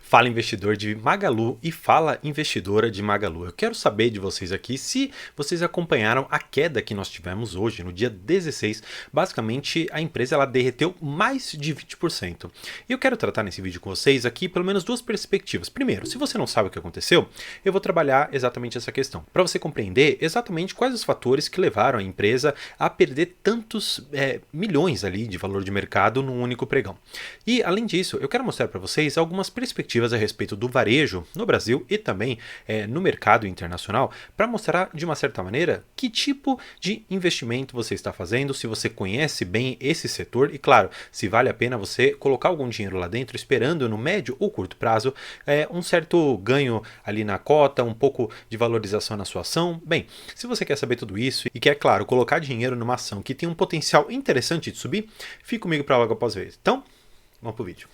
Fala investidor de Magalu e fala investidora de Magalu. Eu quero saber de vocês aqui se vocês acompanharam a queda que nós tivemos hoje, no dia 16. Basicamente, a empresa ela derreteu mais de 20%. E eu quero tratar nesse vídeo com vocês aqui pelo menos duas perspectivas. Primeiro, se você não sabe o que aconteceu, eu vou trabalhar exatamente essa questão, para você compreender exatamente quais os fatores que levaram a empresa a perder tantos milhões ali de valor de mercado num único pregão. E além disso, eu quero mostrar para vocês algumas perspectivas a respeito do varejo no Brasil e também no mercado internacional, para mostrar de uma certa maneira que tipo de investimento você está fazendo, se você conhece bem esse setor e claro, se vale a pena você colocar algum dinheiro lá dentro esperando no médio ou curto prazo um certo ganho ali na cota, um pouco de valorização na sua ação. Bem, se você quer saber tudo isso e quer, claro, colocar dinheiro numa ação que tem um potencial interessante de subir, fique comigo para logo após ver. Então, vamos pro vídeo.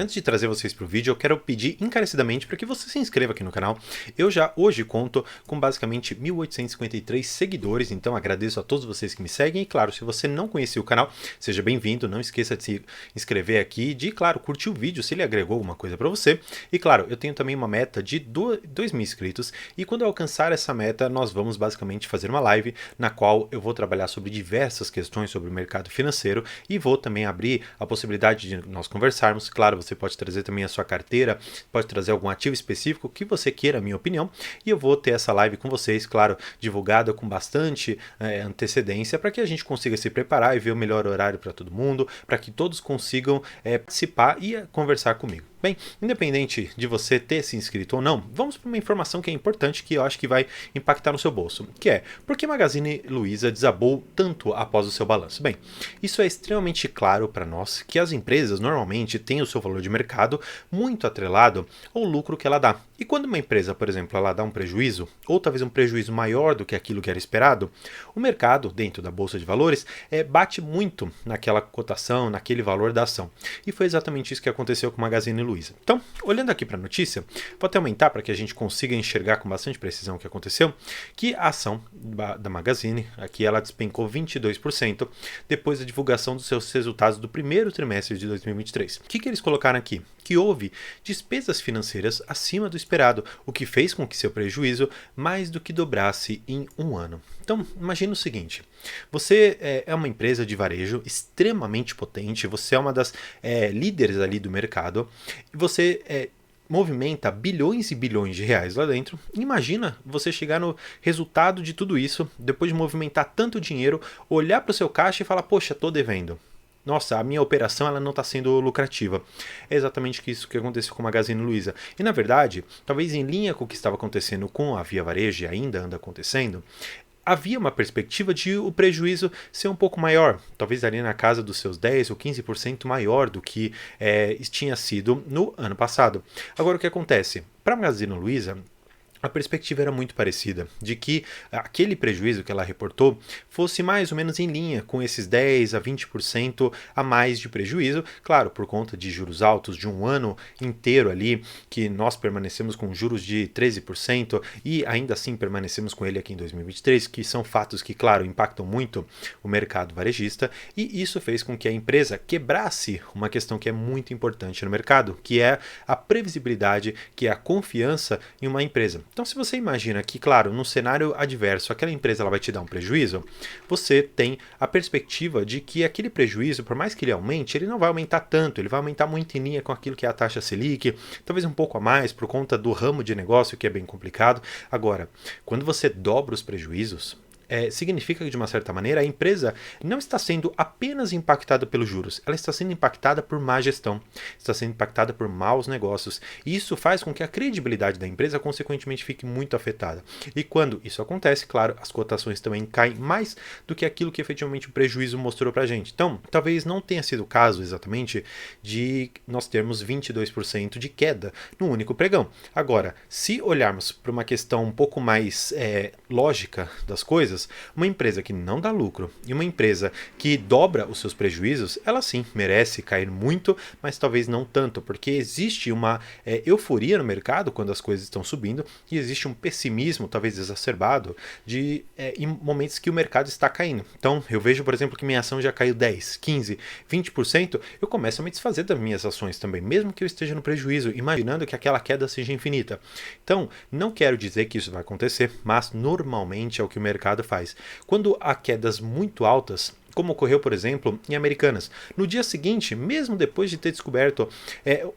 Antes de trazer vocês para o vídeo, eu quero pedir encarecidamente para que você se inscreva aqui no canal. Eu já hoje conto com basicamente 1.853 seguidores, então agradeço a todos vocês que me seguem. E claro, se você não conhecia o canal, seja bem-vindo. Não esqueça de se inscrever aqui, de, claro, curtir o vídeo se ele agregou alguma coisa para você. E claro, eu tenho também uma meta de 2.000 inscritos e quando eu alcançar essa meta, nós vamos basicamente fazer uma live na qual eu vou trabalhar sobre diversas questões sobre o mercado financeiro e vou também abrir a possibilidade de nós conversarmos. Claro, você pode trazer também a sua carteira, pode trazer algum ativo específico que você queira, a minha opinião, e eu vou ter essa live com vocês, claro, divulgada com bastante antecedência para que a gente consiga se preparar e ver o melhor horário para todo mundo, para que todos consigam participar e conversar comigo. Bem, independente de você ter se inscrito ou não, vamos para uma informação que é importante que eu acho que vai impactar no seu bolso, que é, por que Magazine Luiza desabou tanto após o seu balanço? Bem, isso é extremamente claro para nós que as empresas normalmente têm o seu valor de mercado muito atrelado ao lucro que ela dá. E quando uma empresa, por exemplo, ela dá um prejuízo, ou talvez um prejuízo maior do que aquilo que era esperado, o mercado, dentro da Bolsa de Valores, bate muito naquela cotação, naquele valor da ação. E foi exatamente isso que aconteceu com Magazine Luiza. Então, olhando aqui para a notícia, vou até aumentar para que a gente consiga enxergar com bastante precisão o que aconteceu, que a ação da Magazine, aqui ela despencou 22% depois da divulgação dos seus resultados do primeiro trimestre de 2023. O que eles colocaram aqui? Que houve despesas financeiras acima do esperado, o que fez com que seu prejuízo mais do que dobrasse em um ano. Então, imagine o seguinte, você é uma empresa de varejo extremamente potente, você é uma das líderes ali do mercado, e você movimenta bilhões e bilhões de reais lá dentro. Imagina você chegar no resultado de tudo isso, depois de movimentar tanto dinheiro, olhar para o seu caixa e falar, poxa, estou devendo. Nossa, a minha operação ela não está sendo lucrativa. É exatamente isso que aconteceu com a Magazine Luiza. E na verdade, talvez em linha com o que estava acontecendo com a Via Varejo, e ainda anda acontecendo, havia uma perspectiva de o prejuízo ser um pouco maior, talvez ali na casa dos seus 10 ou 15% maior do que tinha sido no ano passado. Agora o que acontece? Para a Magazine Luiza, a perspectiva era muito parecida, de que aquele prejuízo que ela reportou fosse mais ou menos em linha com esses 10 a 20% a mais de prejuízo, claro, por conta de juros altos de um ano inteiro ali, que nós permanecemos com juros de 13% e ainda assim permanecemos com ele aqui em 2023, que são fatos que, claro, impactam muito o mercado varejista, e isso fez com que a empresa quebrasse uma questão que é muito importante no mercado, que é a previsibilidade, que é a confiança em uma empresa. Então, se você imagina que, claro, num cenário adverso, aquela empresa ela vai te dar um prejuízo, você tem a perspectiva de que aquele prejuízo, por mais que ele aumente, ele não vai aumentar tanto, ele vai aumentar muito em linha com aquilo que é a taxa Selic, talvez um pouco a mais por conta do ramo de negócio que é bem complicado. Agora, quando você dobra os prejuízos, significa que, de uma certa maneira, a empresa não está sendo apenas impactada pelos juros, ela está sendo impactada por má gestão, está sendo impactada por maus negócios. E isso faz com que a credibilidade da empresa, consequentemente, fique muito afetada. E quando isso acontece, claro, as cotações também caem mais do que aquilo que efetivamente o prejuízo mostrou para a gente. Então, talvez não tenha sido o caso exatamente de nós termos 22% de queda no único pregão. Agora, se olharmos para uma questão um pouco mais lógica das coisas, coisas. Uma empresa que não dá lucro e uma empresa que dobra os seus prejuízos, ela sim merece cair muito, mas talvez não tanto, porque existe uma euforia no mercado quando as coisas estão subindo e existe um pessimismo, talvez exacerbado, em momentos que o mercado está caindo. Então, eu vejo, por exemplo, que minha ação já caiu 10, 15, 20%, eu começo a me desfazer das minhas ações também, mesmo que eu esteja no prejuízo, imaginando que aquela queda seja infinita. Então, não quero dizer que isso vai acontecer, mas normalmente é o que o mercado faz. Quando há quedas muito altas, como ocorreu, por exemplo, em Americanas. No dia seguinte, mesmo depois de ter descoberto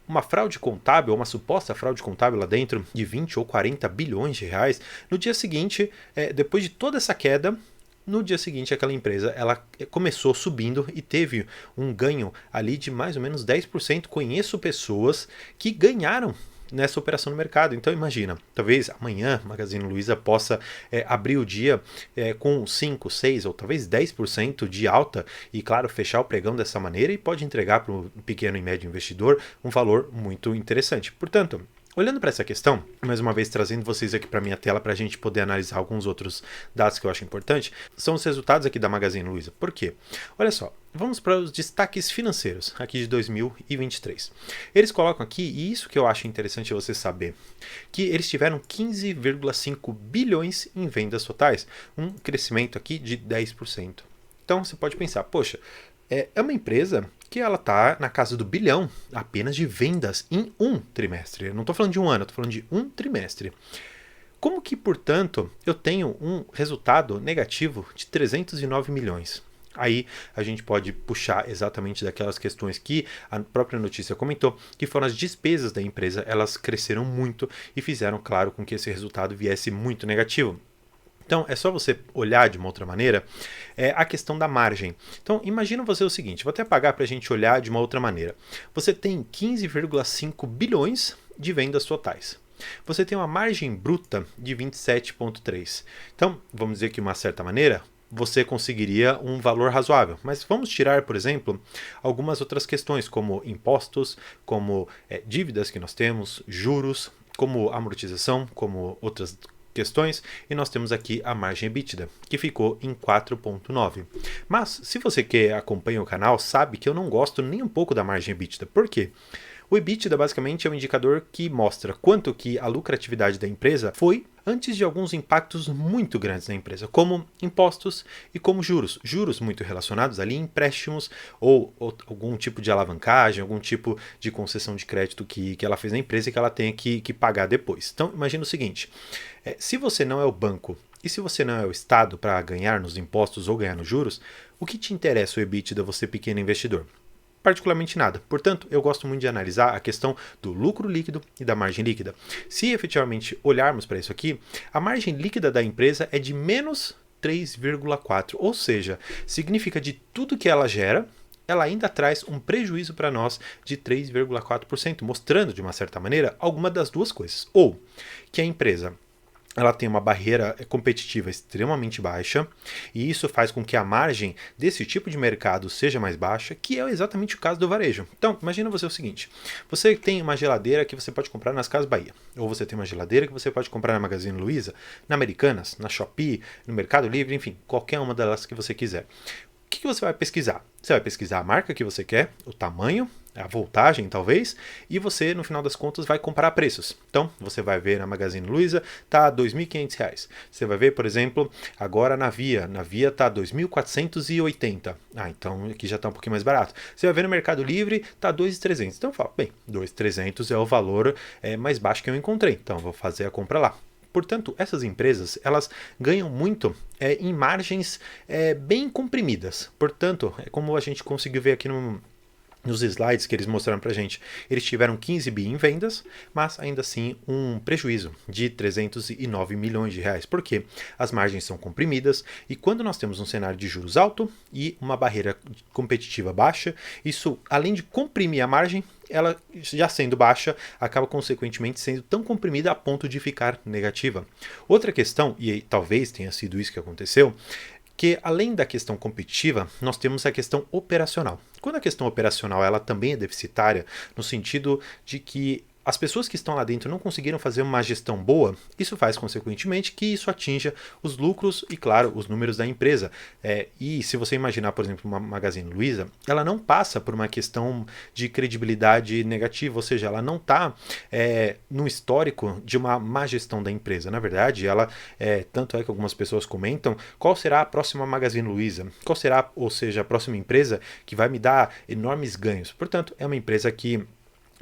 uma fraude contábil, uma suposta fraude contábil lá dentro de 20 ou 40 bilhões de reais, no dia seguinte, depois de toda essa queda, no dia seguinte, aquela empresa ela começou subindo e teve um ganho ali de mais ou menos 10%. Conheço pessoas que ganharam nessa operação no mercado. Então imagina, talvez amanhã a Magazine Luiza possa abrir o dia com 5, 6 ou talvez 10% de alta e, claro, fechar o pregão dessa maneira e pode entregar para o pequeno e médio investidor um valor muito interessante. Portanto, olhando para essa questão, mais uma vez trazendo vocês aqui para minha tela para a gente poder analisar alguns outros dados que eu acho importante, são os resultados aqui da Magazine Luiza. Por quê? Olha só, vamos para os destaques financeiros aqui de 2023. Eles colocam aqui, e isso que eu acho interessante você saber, que eles tiveram 15,5 bilhões em vendas totais, um crescimento aqui de 10%. Então você pode pensar, poxa, é uma empresa que ela está na casa do bilhão apenas de vendas em um trimestre. Eu não estou falando de um ano, eu estou falando de um trimestre. Como que, portanto, eu tenho um resultado negativo de 309 milhões? Aí a gente pode puxar exatamente daquelas questões que a própria notícia comentou, que foram as despesas da empresa, elas cresceram muito e fizeram, claro, com que esse resultado viesse muito negativo. Então, é só você olhar de uma outra maneira a questão da margem. Então, imagina você o seguinte, vou até apagar para a gente olhar de uma outra maneira. Você tem 15,5 bilhões de vendas totais. Você tem uma margem bruta de 27,3. Então, vamos dizer que de uma certa maneira, você conseguiria um valor razoável. Mas vamos tirar, por exemplo, algumas outras questões, como impostos, como dívidas que nós temos, juros, como amortização, como outras questões, e nós temos aqui a margem EBITDA, que ficou em 4,9. Mas, se você que acompanha o canal, sabe que eu não gosto nem um pouco da margem EBITDA. Por quê? O EBITDA basicamente é um indicador que mostra quanto que a lucratividade da empresa foi antes de alguns impactos muito grandes na empresa, como impostos e como juros. Juros muito relacionados ali a empréstimos ou algum tipo de alavancagem, algum tipo de concessão de crédito que ela fez na empresa e que ela tenha que pagar depois. Então, imagina o seguinte, se você não é o banco e se você não é o Estado para ganhar nos impostos ou ganhar nos juros, o que te interessa o EBITDA, você pequeno investidor? Particularmente nada. Portanto, eu gosto muito de analisar a questão do lucro líquido e da margem líquida. Se efetivamente olharmos para isso aqui, a margem líquida da empresa é de menos 3,4, ou seja, significa de tudo que ela gera, ela ainda traz um prejuízo para nós de 3,4%, mostrando de uma certa maneira alguma das duas coisas. Ou que a empresa ela tem uma barreira competitiva extremamente baixa e isso faz com que a margem desse tipo de mercado seja mais baixa, que é exatamente o caso do varejo. Então, imagina você o seguinte, você tem uma geladeira que você pode comprar nas Casas Bahia, ou você tem uma geladeira que você pode comprar na Magazine Luiza, na Americanas, na Shopee, no Mercado Livre, enfim, qualquer uma delas que você quiser. O que você vai pesquisar? Você vai pesquisar a marca que você quer, o tamanho, a voltagem talvez, e você no final das contas vai comparar preços. Então você vai ver na Magazine Luiza tá R$ 2.500. Você vai ver, por exemplo, agora na Via tá R$ 2.480. Então aqui já está um pouquinho mais barato. Você vai ver no Mercado Livre tá R$ 2.300. Então eu falo, bem, R$ 2.300 é o valor mais baixo que eu encontrei. Então eu vou fazer a compra lá. Portanto, essas empresas elas ganham muito em margens bem comprimidas. Portanto, como a gente conseguiu ver aqui nos slides que eles mostraram para a gente, eles tiveram 15 bi em vendas, mas ainda assim um prejuízo de 309 milhões de reais, porque as margens são comprimidas e quando nós temos um cenário de juros alto e uma barreira competitiva baixa, isso além de comprimir a margem, ela já sendo baixa, acaba consequentemente sendo tão comprimida a ponto de ficar negativa. Outra questão, e talvez tenha sido isso que aconteceu, que além da questão competitiva, nós temos a questão operacional. Quando a questão operacional ela também é deficitária, no sentido de que as pessoas que estão lá dentro não conseguiram fazer uma gestão boa, isso faz, consequentemente, que isso atinja os lucros e, claro, os números da empresa. E se você imaginar, por exemplo, uma Magazine Luiza, ela não passa por uma questão de credibilidade negativa, ou seja, ela não está no histórico de uma má gestão da empresa. Na verdade, ela, tanto é que algumas pessoas comentam, qual será a próxima Magazine Luiza? Qual será, ou seja, a próxima empresa que vai me dar enormes ganhos? Portanto, é uma empresa que,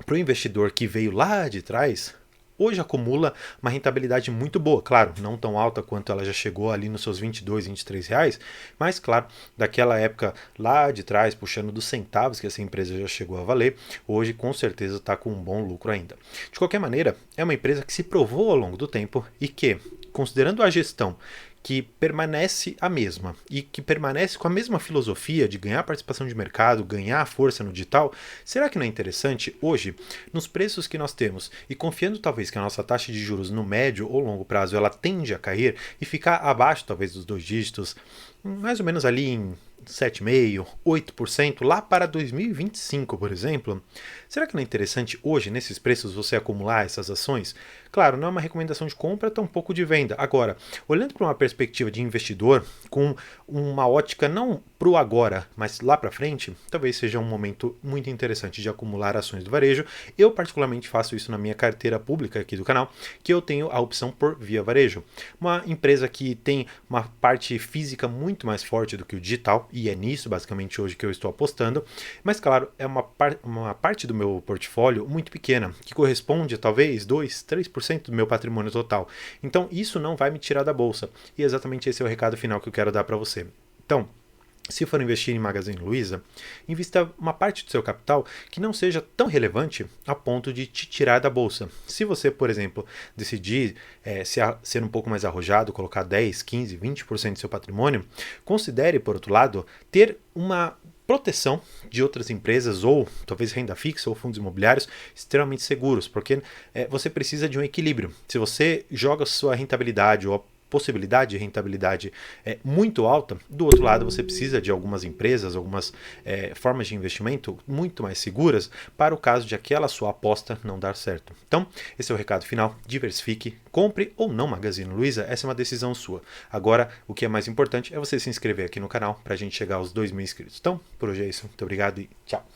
para o investidor que veio lá de trás, hoje acumula uma rentabilidade muito boa. Claro, não tão alta quanto ela já chegou ali nos seus 22, 23 reais, mas claro, daquela época lá de trás, puxando dos centavos que essa empresa já chegou a valer, hoje com certeza está com um bom lucro ainda. De qualquer maneira, é uma empresa que se provou ao longo do tempo e que, considerando a gestão que permanece a mesma e que permanece com a mesma filosofia de ganhar participação de mercado, ganhar força no digital, será que não é interessante hoje, nos preços que nós temos e confiando talvez que a nossa taxa de juros no médio ou longo prazo ela tende a cair e ficar abaixo talvez dos 2 dígitos, mais ou menos ali em 7,5%, 8% lá para 2025, por exemplo? Será que não é interessante hoje, nesses preços, você acumular essas ações? Claro, não é uma recomendação de compra, tampouco de venda. Agora, olhando para uma perspectiva de investidor, com uma ótica não para o agora, mas lá para frente, talvez seja um momento muito interessante de acumular ações do varejo. Eu particularmente faço isso na minha carteira pública aqui do canal, que eu tenho a opção por Via Varejo. Uma empresa que tem uma parte física muito mais forte do que o digital, e é nisso basicamente hoje que eu estou apostando, mas claro, é uma parte do meu portfólio muito pequena, que corresponde a talvez 2, 3% do meu patrimônio total. Então isso não vai me tirar da bolsa, e exatamente esse é o recado final que eu quero dar para você. Então, se for investir em Magazine Luiza, invista uma parte do seu capital que não seja tão relevante a ponto de te tirar da bolsa. Se você, por exemplo, decidir ser um pouco mais arrojado, colocar 10, 15, 20% do seu patrimônio, considere, por outro lado, ter uma proteção de outras empresas ou talvez renda fixa ou fundos imobiliários extremamente seguros, porque você precisa de um equilíbrio. Se você joga sua rentabilidade ou possibilidade de rentabilidade muito alta, do outro lado você precisa de algumas empresas, algumas formas de investimento muito mais seguras para o caso de aquela sua aposta não dar certo. Então, esse é o recado final, diversifique, compre ou não Magazine Luiza, essa é uma decisão sua. Agora, o que é mais importante é você se inscrever aqui no canal para a gente chegar aos 2.000 inscritos. Então, por hoje é isso, muito obrigado e tchau!